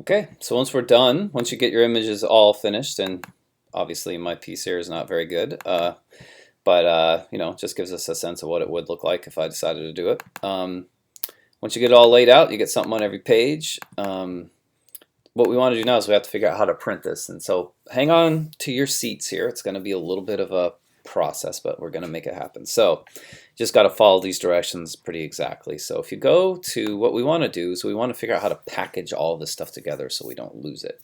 Okay, so once we're done, once you get your images all finished, and obviously my piece here is not very good, but just gives us a sense of what it would look like if I decided to do it. Once you get it all laid out, you get something on every page. What we want to do now is we have to figure out how to print this, and so hang on to your seats here. It's going to be a little bit of a process, but we're going to make it happen. So you just got to follow these directions pretty exactly. So if you go to what we want to do is we want to figure out how to package all this stuff together so we don't lose it.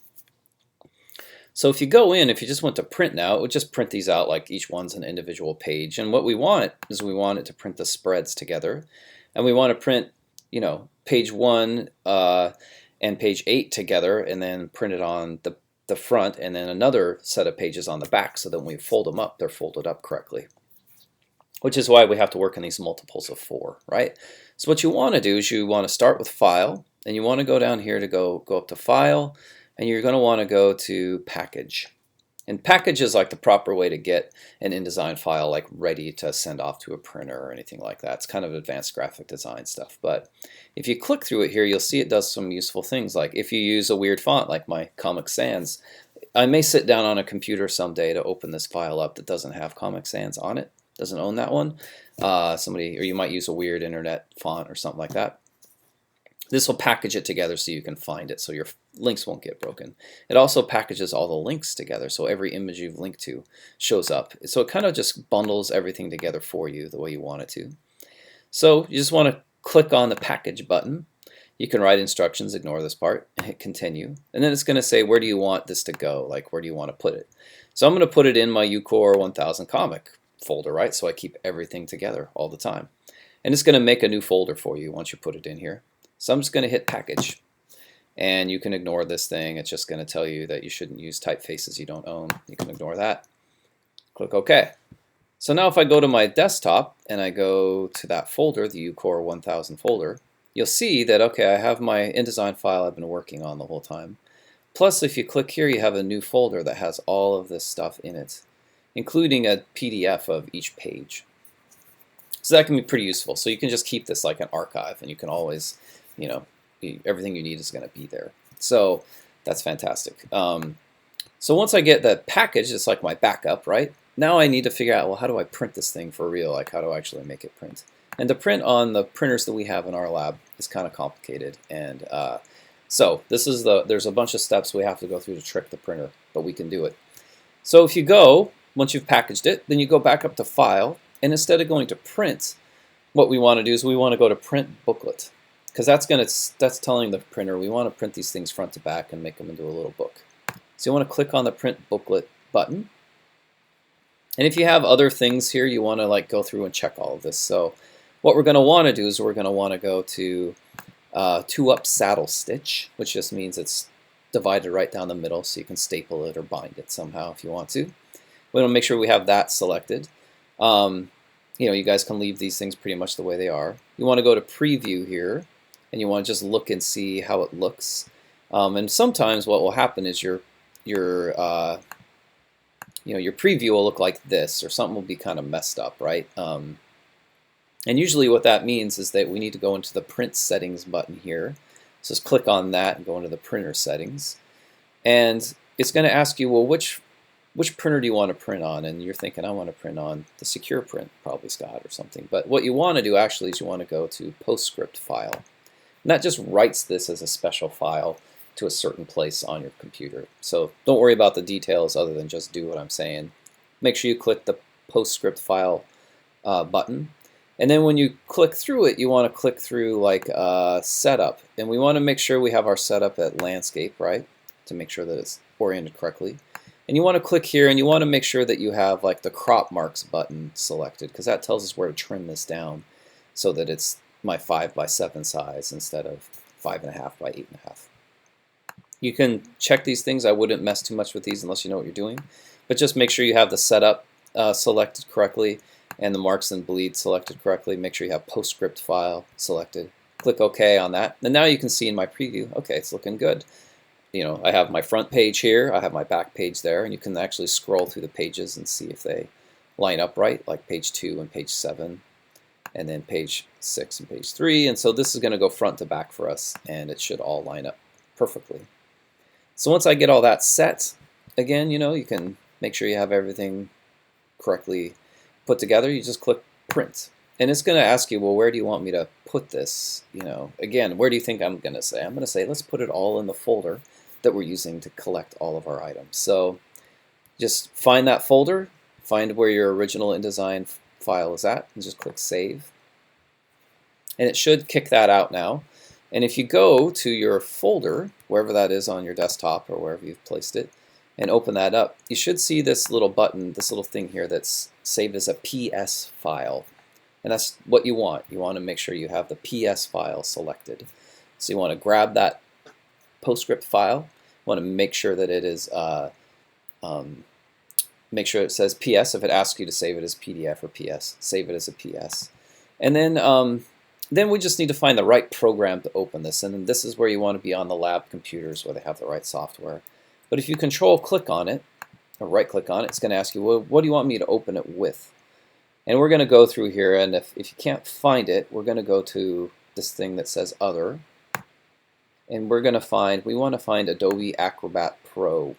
So if you go in, if you just want to print now, it would just print these out like each one's an individual page. And what we want is we want it to print the spreads together. And we want to print, page 1 and page 8 together and then print it on the front and then another set of pages on the back so that when we fold them up, they're folded up correctly. Which is why we have to work in these multiples of 4, right? So what you want to do is you want to start with File, and you want to go down here to go up to File, and you're going to want to go to Package. And package is like the proper way to get an InDesign file like ready to send off to a printer or anything like that. It's kind of advanced graphic design stuff. But if you click through it here, you'll see it does some useful things. Like if you use a weird font like my Comic Sans, I may sit down on a computer someday to open this file up that doesn't have Comic Sans on it, doesn't own that one. Or you might use a weird internet font or something like that. This will package it together so you can find it so your links won't get broken. It also packages all the links together so every image you've linked to shows up. So it kind of just bundles everything together for you the way you want it to. So you just want to click on the package button. You can write instructions, ignore this part, and hit continue. And then it's going to say where do you want this to go, like where do you want to put it. So I'm going to put it in my UCore 1000 comic folder, right? So I keep everything together all the time. And it's going to make a new folder for you once you put it in here. So I'm just going to hit package, and you can ignore this thing. It's just going to tell you that you shouldn't use typefaces you don't own. You can ignore that. Click OK. So now if I go to my desktop and I go to that folder, the UCore 1000 folder, you'll see that, okay, I have my InDesign file I've been working on the whole time. Plus, if you click here, you have a new folder that has all of this stuff in it, including a PDF of each page. So that can be pretty useful. So you can just keep this like an archive, and you can always, everything you need is going to be there. So that's fantastic. So once I get the package, it's like my backup, right? Now I need to figure out, well, how do I print this thing for real? Like, how do I actually make it print? And to print on the printers that we have in our lab is kind of complicated. And so there's a bunch of steps we have to go through to trick the printer, but we can do it. So if you go, once you've packaged it, then you go back up to File, and instead of going to Print, what we want to do is we want to go to Print Booklet, because that's telling the printer we want to print these things front to back and make them into a little book. So you want to click on the Print Booklet button. And if you have other things here, you want to like go through and check all of this. So what we're going to want to do is we're going to want to go to 2-up saddle stitch, which just means it's divided right down the middle, so you can staple it or bind it somehow if you want to. We want to make sure we have that selected. You guys can leave these things pretty much the way they are. You want to go to preview here, and you want to just look and see how it looks. And sometimes what will happen is your preview will look like this, or something will be kind of messed up, right? And usually what that means is that we need to go into the print settings button here. So just click on that and go into the printer settings. And it's going to ask you, well, which printer do you want to print on? And you're thinking, I want to print on the secure print, probably Scott or something. But what you want to do actually is you want to go to PostScript file. And that just writes this as a special file to a certain place on your computer. So don't worry about the details other than just do what I'm saying. Make sure you click the PostScript file button. And then when you click through it, you want to click through like setup. And we want to make sure we have our setup at landscape, right? To make sure that it's oriented correctly. And you want to click here and you want to make sure that you have like the crop marks button selected, because that tells us where to trim this down so that it's my 5x7 size instead of 5.5 by 8.5. You can check these things. I wouldn't mess too much with these unless you know what you're doing. But just make sure you have the setup selected correctly and the marks and bleed selected correctly. Make sure you have PostScript file selected. Click OK on that. And now you can see in my preview, okay, it's looking good. I have my front page here, I have my back page there, and you can actually scroll through the pages and see if they line up right, like page 2 and page 7, and then page 6 and page 3. And so this is going to go front to back for us, and it should all line up perfectly. So once I get all that set, again, you can make sure you have everything correctly put together. You just click print. And it's going to ask you, well, where do you want me to put this? Again, where do you think I'm going to say? I'm going to say, let's put it all in the folder that we're using to collect all of our items. So just find that folder, find where your original InDesign file is at, and just click Save. And it should kick that out now. And if you go to your folder, wherever that is on your desktop or wherever you've placed it, and open that up, you should see this little button, this little thing here that's saved as a PS file. And that's what you want. You want to make sure you have the PS file selected. So you want to grab that PostScript file. You want to make sure that it is, make sure it says PS. If it asks you to save it as PDF or PS, save it as a PS. And then we just need to find the right program to open this. And then this is where you want to be on the lab computers where they have the right software. But if you control-click on it, or right-click on it, it's going to ask you, well, what do you want me to open it with? And we're going to go through here, and if you can't find it, we're going to go to this thing that says Other. And we want to find Adobe Acrobat Pro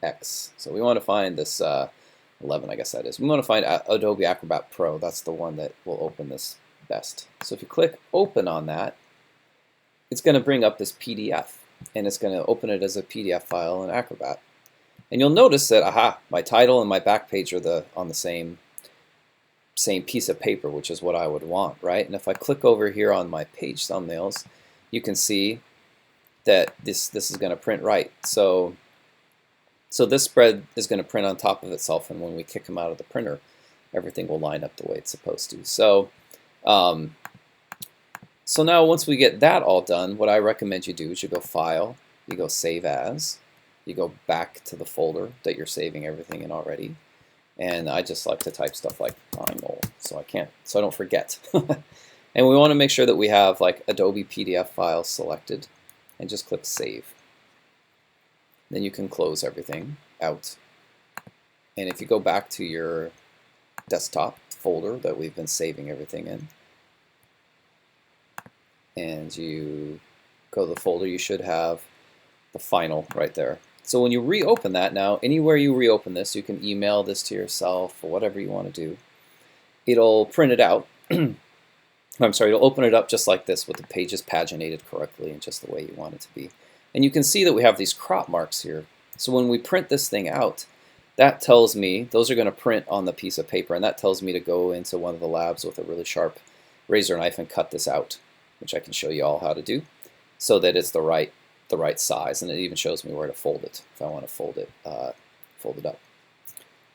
X. So we want to find this 11, I guess that is. We want to find Adobe Acrobat Pro. That's the one that will open this best. So if you click Open on that, it's going to bring up this PDF. And it's going to open it as a PDF file in Acrobat. And you'll notice that, aha, my title and my back page are on the same piece of paper, which is what I would want, right? And if I click over here on my page thumbnails, you can see that this is going to print right. So this spread is going to print on top of itself, and when we kick them out of the printer, everything will line up the way it's supposed to. So now once we get that all done, what I recommend you do is you go File, you go Save As, you go back to the folder that you're saving everything in already. And I just like to type stuff like final, so I don't forget. And we want to make sure that we have like Adobe PDF file selected, and just click Save. Then you can close everything out. And if you go back to your desktop folder that we've been saving everything in, and you go to the folder, you should have the final right there. So when you reopen that now, anywhere you reopen this, you can email this to yourself or whatever you want to do. It'll print it out. I'm sorry, it'll open it up just like this with the pages paginated correctly and just the way you want it to be. And you can see that we have these crop marks here. So when we print this thing out, that tells me, those are going to print on the piece of paper, and that tells me to go into one of the labs with a really sharp razor knife and cut this out, which I can show you all how to do, so that it's the right size, and it even shows me where to fold it if I want to fold it up.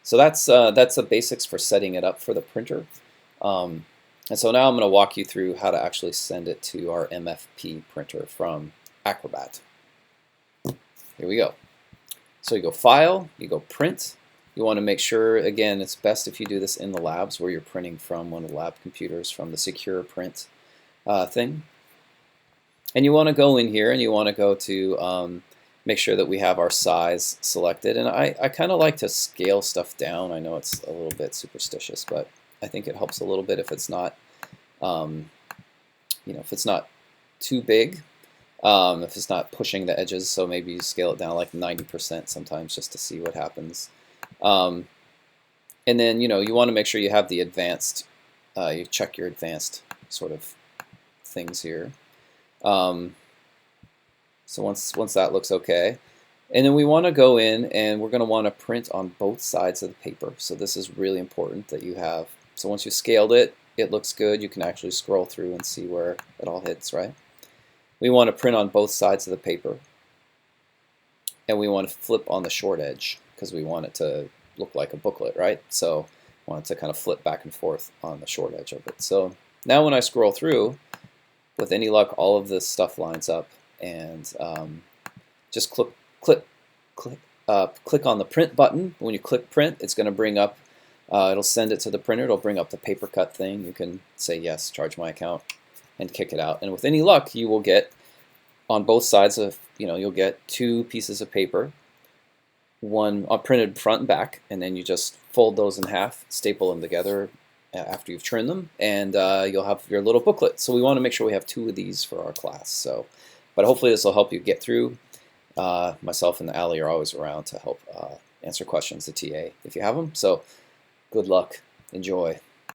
So that's the basics for setting it up for the printer. And so now I'm going to walk you through how to actually send it to our MFP printer from Acrobat. Here we go. So you go File, you go Print. You want to make sure, again, it's best if you do this in the labs where you're printing from one of the lab computers from the Secure Print thing. And you want to go in here and you want to go to make sure that we have our size selected. And I kind of like to scale stuff down. I know it's a little bit superstitious, but I think it helps a little bit if it's not, if it's not too big, if it's not pushing the edges. So maybe you scale it down like 90% sometimes just to see what happens. And then you want to make sure you have the advanced. You check your advanced sort of things here. So once that looks okay, and then we want to go in and we're going to want to print on both sides of the paper. So this is really important that you have. So once you've scaled it, it looks good. You can actually scroll through and see where it all hits, right? We want to print on both sides of the paper, and we want to flip on the short edge because we want it to look like a booklet, right? So I want it to kind of flip back and forth on the short edge of it. So now when I scroll through, with any luck, all of this stuff lines up, and just click on the print button. When you click print, it's going to bring up, it'll send it to the printer. It'll bring up the paper cut thing. You can say yes, charge my account, and kick it out. And with any luck, you will get on both sides of, you'll get two pieces of paper, one printed front and back, and then you just fold those in half, staple them together after you've trimmed them, and you'll have your little booklet. So we want to make sure we have two of these for our class. So, but hopefully this will help you get through Myself and Allie are always around to help answer questions, the TA, if you have them. So good luck. Enjoy.